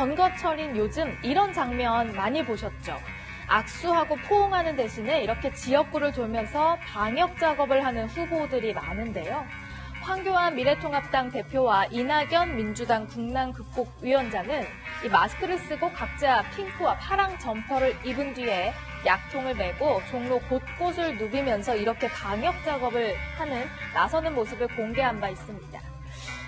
선거철인 요즘 이런 장면 많이 보셨죠? 악수하고 포옹하는 대신에 이렇게 지역구를 돌면서 방역 작업을 하는 후보들이 많은데요. 황교안 미래통합당 대표와 이낙연 민주당 국난극복위원장은 이 마스크를 쓰고 각자 핑크와 파랑 점퍼를 입은 뒤에 약통을 메고 종로 곳곳을 누비면서 이렇게 방역 작업을 나서는 모습을 공개한 바 있습니다.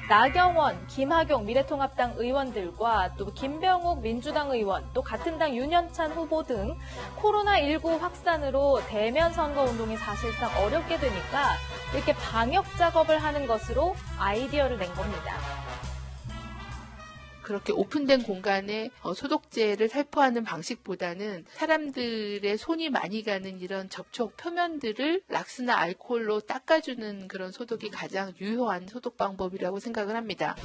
나경원, 김학용 미래통합당 의원들과 또 김병욱 민주당 의원, 또 같은 당 윤현찬 후보 등 코로나19 확산으로 대면 선거 운동이 사실상 어렵게 되니까 이렇게 방역 작업을 하는 것으로 아이디어를 낸 겁니다. 그렇게 오픈된 공간에 소독제를 살포하는 방식보다는 사람들의 손이 많이 가는 이런 접촉 표면들을 락스나 알코올로 닦아주는 그런 소독이 가장 유효한 소독 방법이라고 생각을 합니다.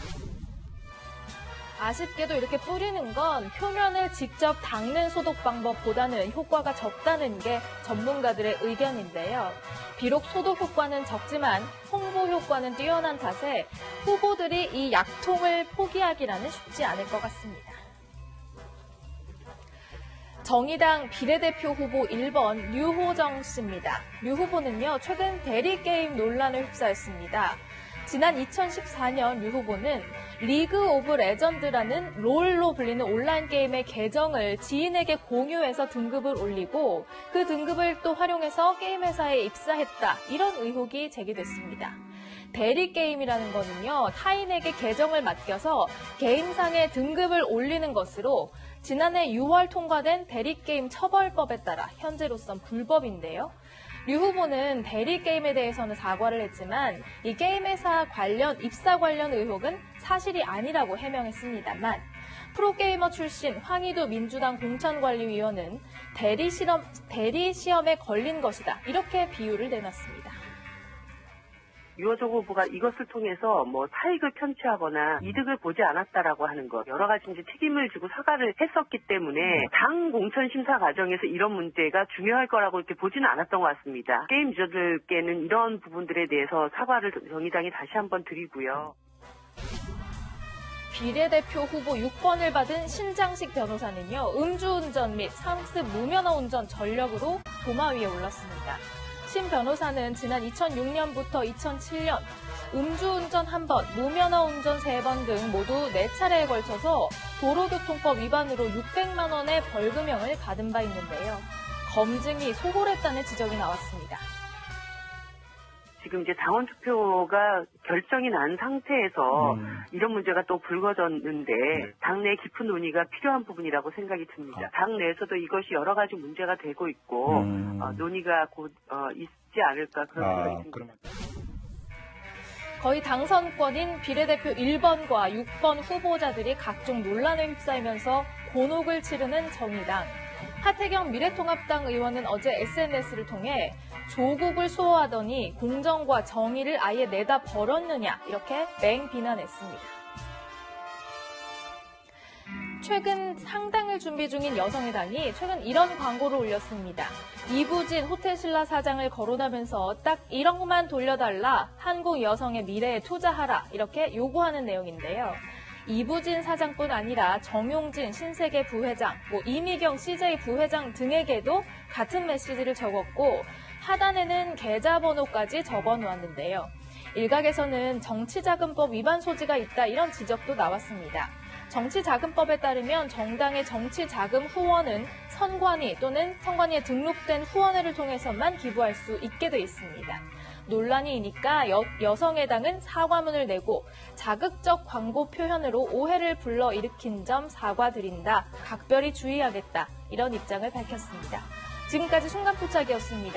아쉽게도 이렇게 뿌리는 건 표면을 직접 닦는 소독 방법보다는 효과가 적다는 게 전문가들의 의견인데요. 비록 소독 효과는 적지만 홍보 효과는 뛰어난 탓에 후보들이 이 약통을 포기하기라는 쉽지 않을 것 같습니다. 정의당 비례대표 후보 1번 류호정 씨입니다. 류 후보는요, 최근 대리게임 논란에 휩싸였습니다. 지난 2014년 류 후보는 리그 오브 레전드라는 롤로 불리는 온라인 게임의 계정을 지인에게 공유해서 등급을 올리고 그 등급을 또 활용해서 게임 회사에 입사했다. 이런 의혹이 제기됐습니다. 대리게임이라는 거는요, 타인에게 계정을 맡겨서 게임상의 등급을 올리는 것으로 지난해 6월 통과된 대리게임 처벌법에 따라 현재로선 불법인데요. 류 후보는 대리게임에 대해서는 사과를 했지만 이 게임 회사 입사 관련 의혹은 사실이 아니라고 해명했습니다만 프로게이머 출신 황희두 민주당 공천관리위원은 대리 시험에 걸린 것이다. 이렇게 비유를 내놨습니다. 유호정 후보가 이것을 통해서 사익을 편취하거나 이득을 보지 않았다라고 하는 것, 여러 가지 이제 책임을 지고 사과를 했었기 때문에 당 공천 심사 과정에서 이런 문제가 중요할 거라고 이렇게 보지는 않았던 것 같습니다. 게임 유저들께는 이런 부분들에 대해서 사과를 정의당이 다시 한번 드리고요. 비례대표 후보 6번을 받은 신장식 변호사는요, 음주운전 및 상습 무면허 운전 전력으로 도마 위에 올랐습니다. 신 변호사는 지난 2006년부터 2007년 음주운전 1번, 무면허 운전 3번 등 모두 4차례에 걸쳐서 도로교통법 위반으로 600만 원의 벌금형을 받은 바 있는데요. 검증이 소홀했다는 지적이 나왔습니다. 지금 이제 당원 투표가 결정이 난 상태에서 이런 문제가 또 불거졌는데 당내 깊은 논의가 필요한 부분이라고 생각이 듭니다. 당내에서도 이것이 여러 가지 문제가 되고 있고 논의가 곧 있지 않을까 그런 생각이 듭니다. 거의 당선권인 비례대표 1번과 6번 후보자들이 각종 논란에 휩싸이면서 곤혹을 치르는 정의당. 하태경 미래통합당 의원은 어제 SNS를 통해 조국을 수호하더니 공정과 정의를 아예 내다 버렸느냐 이렇게 맹비난했습니다. 최근 상당을 준비 중인 여성의당이 최근 이런 광고를 올렸습니다. 이부진 호텔신라 사장을 거론하면서 딱 1억만 돌려달라, 한국 여성의 미래에 투자하라 이렇게 요구하는 내용인데요. 이부진 사장뿐 아니라 정용진 신세계 부회장, 이미경 CJ 부회장 등에게도 같은 메시지를 적었고 하단에는 계좌번호까지 적어놓았는데요. 일각에서는 정치자금법 위반 소지가 있다 이런 지적도 나왔습니다. 정치자금법에 따르면 정당의 정치자금 후원은 선관위 또는 선관위에 등록된 후원회를 통해서만 기부할 수 있게 돼 있습니다. 논란이 이니까 여성의당은 사과문을 내고 자극적 광고 표현으로 오해를 불러일으킨 점 사과드린다. 각별히 주의하겠다. 이런 입장을 밝혔습니다. 지금까지 순간포착이었습니다.